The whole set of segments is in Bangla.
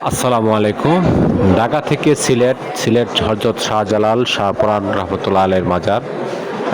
আসসালামু আলাইকুম। ঢাকা থেকে সিলেট হযরত শাহজালাল শাহপরান রহমতুল্লাহ আলাইহির মাজার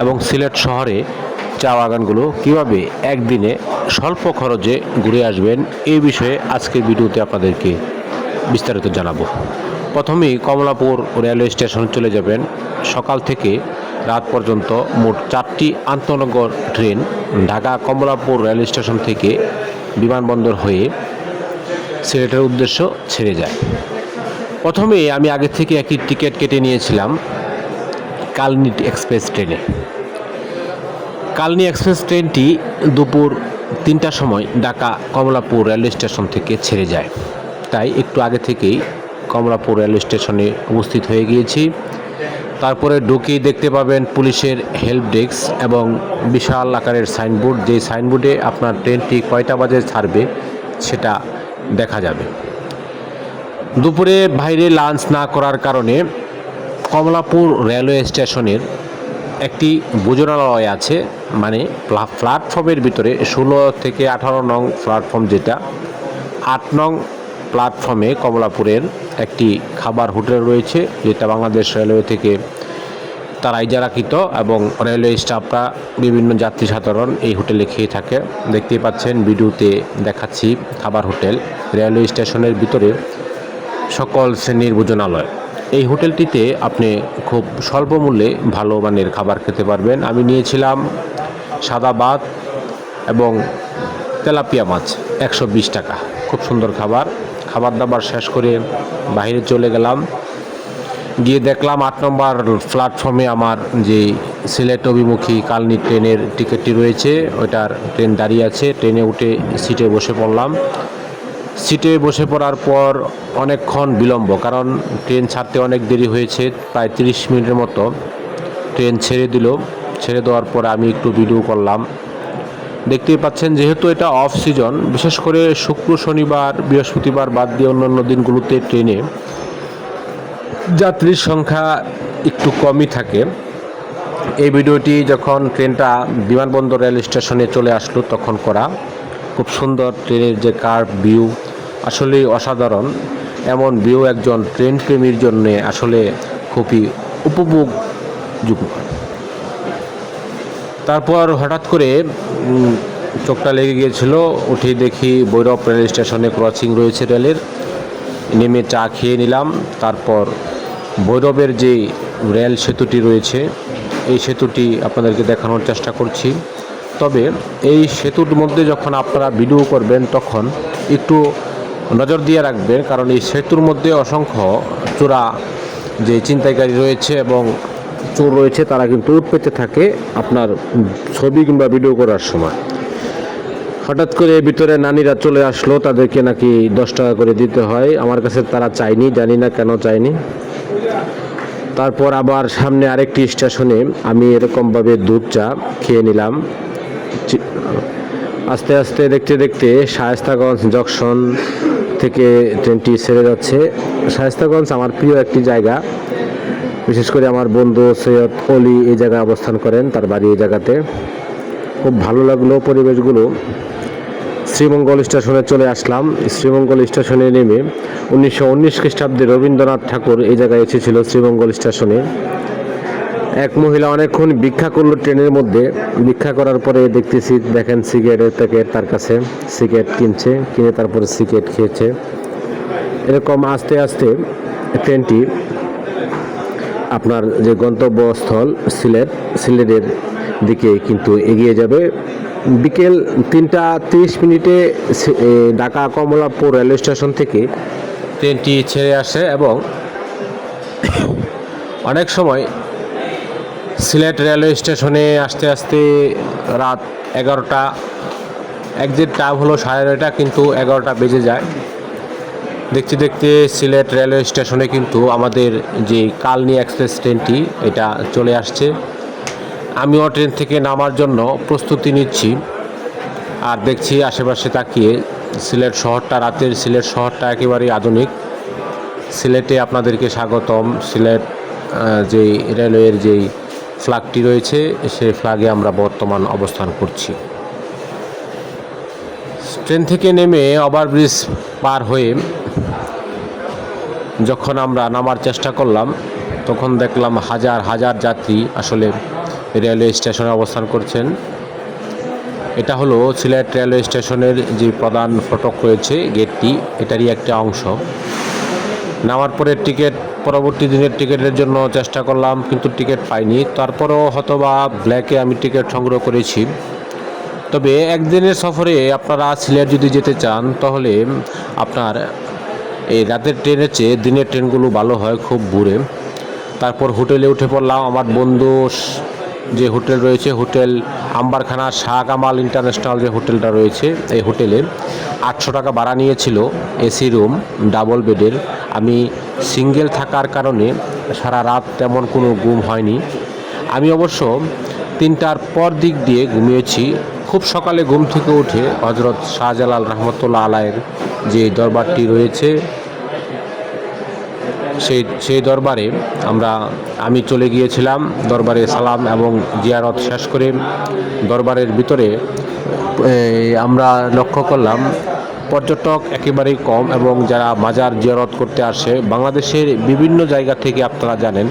এবং সিলেট শহরে চা বাগানগুলো কীভাবে একদিনে স্বল্প খরচে ঘুরে আসবেন এই বিষয়ে আজকের ভিডিওতে আপনাদেরকে বিস্তারিত জানাবো। প্রথমেই কমলাপুর রেলওয়ে স্টেশন চলে যাবেন। সকাল থেকে রাত পর্যন্ত মোট 4টি আন্তনগর train Dhaka Kamalapur railway station থেকে বিমানবন্দর হয়ে সিলেটের উদ্দেশ্য ছেড়ে যায়। প্রথমে আমি আগে থেকে একটি টিকিট কেটে নিয়েছিলাম কালনী এক্সপ্রেস ট্রেনে। কালনী এক্সপ্রেস ট্রেনটি দুপুর 3টার সময় ঢাকা কমলাপুর রেলওয়ে স্টেশন থেকে ছেড়ে যায়, তাই একটু আগে থেকেই কমলাপুর রেলওয়ে স্টেশনে উপস্থিত হয়ে গিয়েছি। তারপরে ঢুকেই দেখতে পাবেন পুলিশের হেল্প ডেস্ক এবং বিশাল আকারের সাইনবোর্ড, যেই সাইনবোর্ডে আপনার ট্রেনটি কয়টা বাজে ছাড়বে সেটা দেখা যাবে। দুপুরে বাইরে লাঞ্চ না করার কারণে কমলাপুর রেলওয়ে স্টেশনের একটি ভোজনালয় আছে, মানে প্ল্যাটফর্মের ভিতরে 16 থেকে 18 নং প্ল্যাটফর্ম, যেটা 8 নং প্ল্যাটফর্মে কমলাপুরের একটি খাবার হোটেল রয়েছে, যেটা বাংলাদেশ রেলওয়ে থেকে তারা ইজারাকৃত এবং রেলওয়ে স্টাফরা বিভিন্ন যাত্রী সাধারণ এই হোটেলে খেয়ে থাকে। দেখতেই পাচ্ছেন ভিডিওতে দেখাচ্ছি খাবার হোটেল রেলওয়ে স্টেশনের ভিতরে সকল শ্রেণীর ভোজনালয়। এই হোটেলটিতে আপনি খুব স্বল্প মূল্যে ভালো মানের খাবার খেতে পারবেন। আমি নিয়েছিলাম সাদা ভাত এবং তেলাপিয়া মাছ, 120 টাকা। খুব সুন্দর খাবার দাবার শেষ করে বাইরে চলে গেলাম। গিয়ে দেখলাম 8 নম্বর প্ল্যাটফর্মে আমার যে সিলেট অভিমুখী কালনী ট্রেনের টিকিটটি রয়েছে, ওইটার ট্রেন দাঁড়িয়ে আছে। ট্রেনে উঠে সিটে বসে পড়লাম। সিটে বসে পড়ার পর অনেকক্ষণ বিলম্ব, কারণ ট্রেন ছাড়তে অনেক দেরি হয়েছে, প্রায় 30 মিনিটের মতো। ট্রেন ছেড়ে দেওয়ার পর আমি একটু ভিডিও করলাম। দেখতেই পাচ্ছেন যেহেতু এটা অফ সিজন, বিশেষ করে শুক্র, শনিবার, বৃহস্পতিবার বাদ দিয়ে অন্যান্য দিনগুলোতে ট্রেনে যাত্রীর সংখ্যা একটু কমই থাকে। এই ভিডিওটি যখন ট্রেনটা বিমানবন্দর রেল স্টেশনে চলে আসলো তখন করা। খুব সুন্দর ট্রেনের যে কার্ভ ভিউ, আসলে অসাধারণ। এমন ভিউ একজন ট্রেন প্রেমীর জন্য আসলে খুবই উপভোগযোগ্য। তারপর হঠাৎ করে চোখটা লেগে গিয়েছিল, উঠে দেখি ভৈরব রেল স্টেশনে ক্রসিং রয়েছে রেলের। নেমে চা খেয়ে নিলাম। তারপর ভৈরবের যে রেল সেতুটি রয়েছে, এই সেতুটি আপনাদেরকে দেখানোর চেষ্টা করছি। তবে এই সেতুর মধ্যে যখন আপনারা ভিডিও করবেন তখন একটু নজর দিয়ে রাখবেন, কারণ এই সেতুর মধ্যে অসংখ্য চোরা যে ছিনতাইকারী রয়েছে এবং চোর রয়েছে, তারা কিন্তু পেতে থাকে আপনার ছবি কিংবা ভিডিও করার সময়। হঠাৎ করে ভিতরে নানিরা চলে আসলো, তাদেরকে নাকি 10 টাকা করে দিতে হয়। আমার কাছে তারা চায়নি, জানি না কেন চায়নি। তারপর আবার সামনে আরেকটি স্টেশনে আমি এরকমভাবে দুধ চা খেয়ে নিলাম। আস্তে আস্তে দেখতে দেখতে শায়েস্তাগঞ্জ জংশন থেকে ট্রেনটি ছেড়ে যাচ্ছে। শায়েস্তাগঞ্জ আমার প্রিয় একটি জায়গা, বিশেষ করে আমার বন্ধু সৈয়দ অলি এই জায়গায় অবস্থান করেন, তার বাড়ি এই জায়গাতে। খুব ভালো লাগলো পরিবেশগুলো। শ্রীমঙ্গল স্টেশনে চলে আসলাম। শ্রীমঙ্গল স্টেশনে নেমে 1919 খ্রিস্টাব্দে রবীন্দ্রনাথ ঠাকুর এই জায়গায় এসেছিল শ্রীমঙ্গল স্টেশনে। এক মহিলা অনেকক্ষণ ভিক্ষা করলো ট্রেনের মধ্যে। ভিক্ষা করার পরে দেখেন সিগারেটের প্যাকেট তার কাছে, সিগারেট কিনে তারপরে সিগারেট খেয়েছে। এরকম আস্তে আস্তে ট্রেনটি আপনার যে গন্তব্যস্থল সিলেটের দিকে কিন্তু এগিয়ে যাবে। বিকেল 3টা 30 মিনিটে ঢাকা কমলাপুর রেলওয়ে স্টেশন থেকে ট্রেনটি ছেড়ে আসে এবং অনেক সময় সিলেট রেলওয়ে স্টেশনে আসতে আসতে রাত 11টা, এক্সাক্ট টাইম হলো 9:30, কিন্তু 11টা বেজে যায়। দেখতে দেখতে সিলেট রেলওয়ে স্টেশনে কিন্তু আমাদের যে কালনী এক্সপ্রেস ট্রেনটি এটা চলে আসছে। আমিও ট্রেন থেকে নামার জন্য প্রস্তুতি নিচ্ছি আর দেখছি আশেপাশে তাকিয়ে সিলেট শহরটা, রাতের সিলেট শহরটা একেবারেই আধুনিক। সিলেটে আপনাদেরকে স্বাগতম। সিলেট যেই রেলওয়ের যেই ফ্ল্যাগটি রয়েছে সেই ফ্ল্যাগে আমরা বর্তমান অবস্থান করছি। ট্রেন থেকে নেমে ওভারব্রিজ পার হয়ে যখন আমরা নামার চেষ্টা করলাম তখন দেখলাম হাজার হাজার যাত্রী আসলে রেলওয়ে স্টেশনে অবস্থান করছেন। এটা হলো সিলেট রেলওয়ে স্টেশনের যে প্রধান ফটক রয়েছে গেটটি, এটারই একটা অংশ। নামার পরে পরবর্তী দিনের টিকিটের জন্য চেষ্টা করলাম, কিন্তু টিকিট পাইনি। তারপরেও হয়তোবা ব্ল্যাকে আমি টিকিট সংগ্রহ করেছি। তবে একদিনের সফরে আপনারা সিলেট যদি যেতে চান তাহলে আপনার এই রাতের ট্রেনের চেয়ে দিনের ট্রেনগুলো ভালো হয়, খুব ভোরে। তারপর হোটেলে উঠে পড়লাম। আমার বন্ধু যে হোটেল রয়েছে, হোটেল আম্বারখানা শাহ কামাল ইন্টারন্যাশনাল যে হোটেলটা রয়েছে, এই হোটেলে 800 টাকা ভাড়া নিয়েছিল, এসি রুম, ডাবল বেডের। আমি সিঙ্গেল থাকার কারণে সারা রাত তেমন কোনো ঘুম হয়নি। আমি অবশ্য 3টার পর দিক দিয়ে ঘুমিয়েছি। খুব সকালে ঘুম থেকে উঠে হজরত শাহজালাল রহমতুল্লাহ আলাইয়ের যে দরবারটি রয়েছে সেই দরবারে আমি চলে গিয়েছিলাম। দরবারে সালাম এবং জিয়ারত শেষ করে দরবারের ভিতরে আমরা লক্ষ্য করলাম পর্যটক একেবারেই কম, এবং যারা মাজার জিয়ারত করতে আসে বাংলাদেশের বিভিন্ন জায়গা থেকে, আপনারা জানেন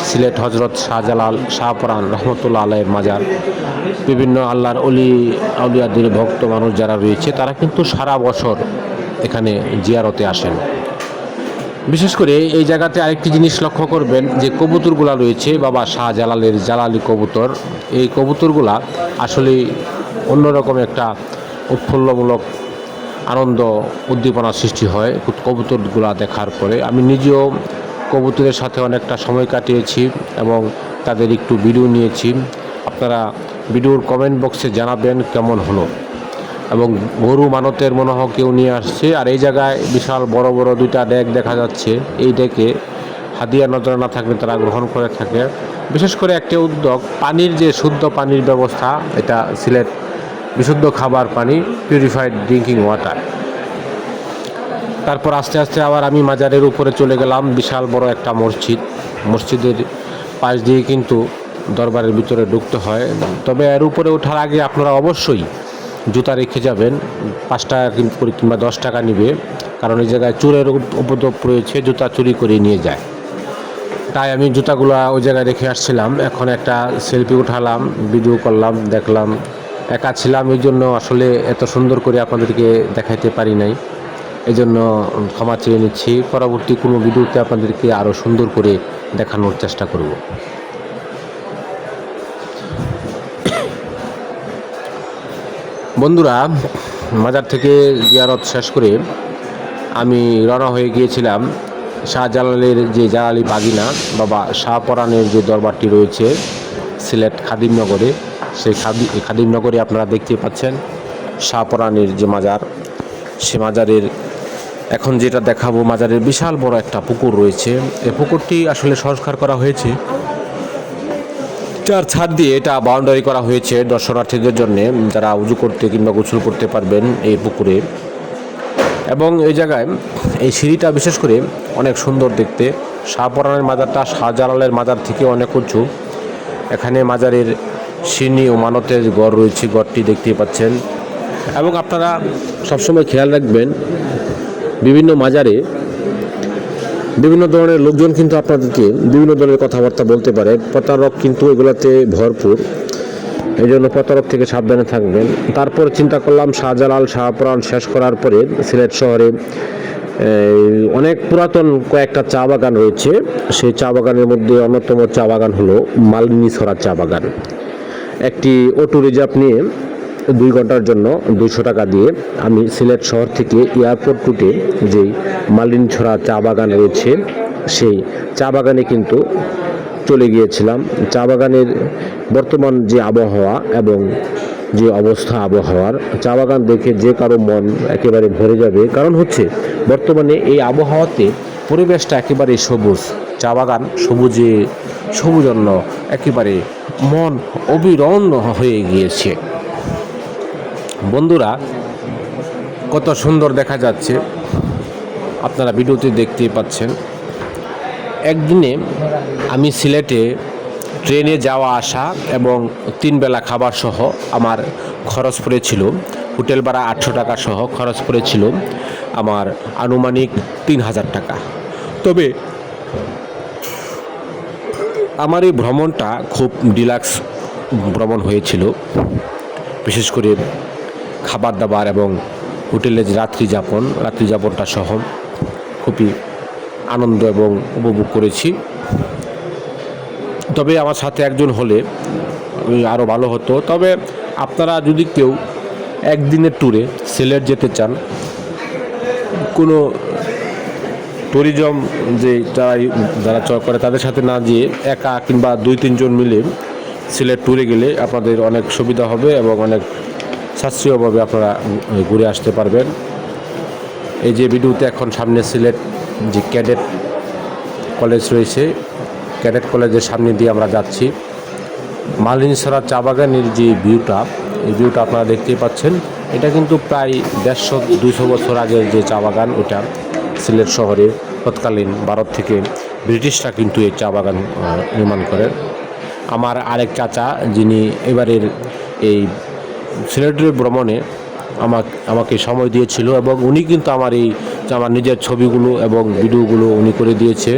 সিলেট হজরত শাহজালাল শাহপরান রহমতুল্লাহ আলাইয়ের মাজার, বিভিন্ন আল্লাহর আউলিয়াদের ভক্ত মানুষ যারা রয়েছে তারা কিন্তু সারা বছর এখানে জিয়ারতে আসেন। বিশেষ করে এই জায়গাতে আরেকটি জিনিস লক্ষ্য করবেন যে কবুতরগুলা রয়েছে বাবা শাহজালালের জালালি কবুতর। এই কবুতরগুলা আসলে অন্যরকম একটা উৎফুল্লমূলক আনন্দ উদ্দীপনা সৃষ্টি হয় কবুতরগুলা দেখার পরে। আমি নিজেও কবুতরের সাথে অনেকটা সময় কাটিয়েছি এবং তাদের একটু ভিডিও নিয়েছি। আপনারা ভিডিওর কমেন্ট বক্সে জানাবেন কেমন হলো। এবং গরু মানতের মনে হয় কেউ নিয়ে আসছে। আর এই জায়গায় বিশাল বড় বড় 2টা ডেক দেখা যাচ্ছে। এই ডেকে হাদিয়া নজর না থাকলে তারা গ্রহণ করে থাকে। বিশেষ করে একটা উদ্যোগ, পানির যে শুদ্ধ পানির ব্যবস্থা, এটা সিলেট বিশুদ্ধ খাবার পানি, পিউরিফাইড ড্রিঙ্কিং ওয়াটার। তারপর আস্তে আস্তে আবার আমি মাজারের উপরে চলে গেলাম। বিশাল বড় একটা মসজিদের পাশ দিয়ে কিন্তু দরবারের ভিতরে ঢুকতে হয়। তবে এর উপরে ওঠার আগে আপনারা অবশ্যই জুতা রেখে যাবেন। 5 টাকা করে কিংবা 10 টাকা নিবে, কারণ এই জায়গায় চোরের উপদ্রব রয়েছে, জুতা চুরি করে নিয়ে যায়। তাই আমি জুতাগুলো ওই জায়গায় রেখে আসছিলাম। এখন একটা সেলফি উঠালাম, ভিডিও করলাম, দেখলাম। একা ছিলাম, এই জন্য আসলে এত সুন্দর করে আপনাদেরকে দেখাইতে পারি নাই, এই জন্য ক্ষমা চেয়ে নিচ্ছি। পরবর্তী কোনো ভিডিওতে আপনাদেরকে আরও সুন্দর করে দেখানোর চেষ্টা করব। বন্ধুরা, মাজার থেকে জিয়ারত শেষ করে আমি রওনা হয়ে গিয়েছিলাম শাহজালালের যে জালালি বাগিনা বাবা শাহপরানের যে দরবারটি রয়েছে সিলেট খাদিমনগরে। সেই খাদিমনগরে আপনারা দেখতে পাচ্ছেন শাহপরানের যে মাজার, সে মাজারের এখন যেটা দেখাবো, মাজারের বিশাল বড় একটা পুকুর রয়েছে। এই পুকুরটি আসলে সংস্কার করা হয়েছে, চার ছাদ দিয়ে এটা বাউন্ডারি করা হয়েছে দর্শনার্থীদের জন্য, যারা উজু করতে কিংবা গোসল করতে পারবেন এই পুকুরে। এবং এই জায়গায় এই সিঁড়িটা বিশেষ করে অনেক সুন্দর দেখতে। শাহপরানের মাজারটা শাহজালালের মাজার থেকে অনেক উঁচু। এখানে মাজারের সিনি ও মানতের গড় রয়েছে, গড়টি দেখতে পাচ্ছেন। এবং আপনারা সবসময় খেয়াল রাখবেন, বিভিন্ন মাজারে বিভিন্ন ধরনের লোকজন কিন্তু আপনাদেরকে বিভিন্ন ধরনের কথাবার্তা বলতে পারে। প্রতারক কিন্তু এগুলোতে ভরপুর, এই জন্য প্রতারক থেকে সাবধানে থাকবেন। তারপর চিন্তা করলাম শাহজালাল শাহপরান শেষ করার পরে সিলেট শহরে অনেক পুরাতন কয়েকটা চা বাগান রয়েছে। সেই চা বাগানের মধ্যে অন্যতম চা বাগান হলো মালিনীছড়া চা বাগান। একটি অটো রিজার্ভ নিয়ে 2 ঘন্টার জন্য 200 টাকা দিয়ে আমি সিলেট শহর থেকে এয়ারপোর্ট রুটে যেই মালিনীছড়া চা বাগান রয়েছে সেই চা বাগানে কিন্তু চলে গিয়েছিলাম। চা বাগানের বর্তমান যে আবহাওয়া এবং যে অবস্থা আবহাওয়ার, চা বাগান দেখে যে কারো মন একেবারে ভরে যাবে। কারণ হচ্ছে বর্তমানে এই আবহাওয়াতে পরিবেশটা একেবারে সবুজ, চা বাগান সবুজন্য একেবারে মন অবিরন্ন হয়ে গিয়েছে। বন্ধুরা, কত সুন্দর দেখা যাচ্ছে, আপনারা ভিডিওতে দেখতেই পাচ্ছেন। একদিনে আমি সিলেটে ট্রেনে যাওয়া আসা এবং 3 বেলা খাবার সহ আমার খরচ পড়েছিল, হোটেল ভাড়া 800 টাকা সহ খরচ পড়েছিল আমার আনুমানিক 3000 টাকা। তবে আমার এই ভ্রমণটা খুব ডিলাক্স ভ্রমণ হয়েছিল, বিশেষ করে খাবার দাবার এবং হোটেলে যে রাত্রিযাপনটা সহ খুবই আনন্দ এবং উপভোগ করেছি। তবে আমার সাথে একজন হলে আরও ভালো হতো। তবে আপনারা যদি কেউ একদিনের ট্যুরে সিলেট যেতে চান, কোনো ট্যুরিজম যে যারা চয় করে তাদের সাথে না গিয়ে একা কিংবা 2-3 জন মিলে সিলেট ট্যুরে গেলে আপনাদের অনেক সুবিধা হবে এবং অনেক সাশ্রয়ভাবে আপনারা ঘুরে আসতে পারবেন। এই যে ভিডিওতে এখন সামনে সিলেট যে ক্যাডেট কলেজ রয়েছে, ক্যাডেট কলেজের সামনে দিয়ে আমরা যাচ্ছি। মালিনীছড়া চা বাগানের যে ভিউটা, এই ভিউটা আপনারা দেখতেই পাচ্ছেন। এটা কিন্তু প্রায় 150-200 বছর আগের যে চা বাগান, ওটা সিলেট শহরে তৎকালীন ভারত থেকে ব্রিটিশরা কিন্তু এই চা বাগান নির্মাণ করেন। আমার আরেক চাচা, যিনি এবারের এই সিলেটের ভ্রমণে আমাকে সময় দিয়েছিল এবং উনি কিন্তু আমার নিজের ছবিগুলো এবং ভিডিওগুলো উনি করে দিয়েছে।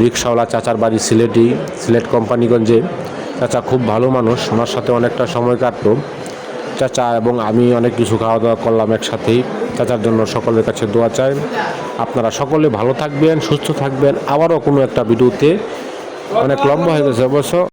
রিক্সাওয়ালা চাচার বাড়ি সিলেট কোম্পানিগঞ্জে। চাচা খুব ভালো মানুষ, ওনার সাথে অনেকটা সময় কাটলো। চাচা এবং আমি অনেক কিছু খাওয়া দাওয়া করলাম একসাথেই। চাচার জন্য সকলের কাছে দোয়া চাই। আপনারা সকলে ভালো থাকবেন, সুস্থ থাকবেন। আবারও কোনো একটা ভিডিওতে, অনেক লম্বা হয়ে গেছে অবশ্য।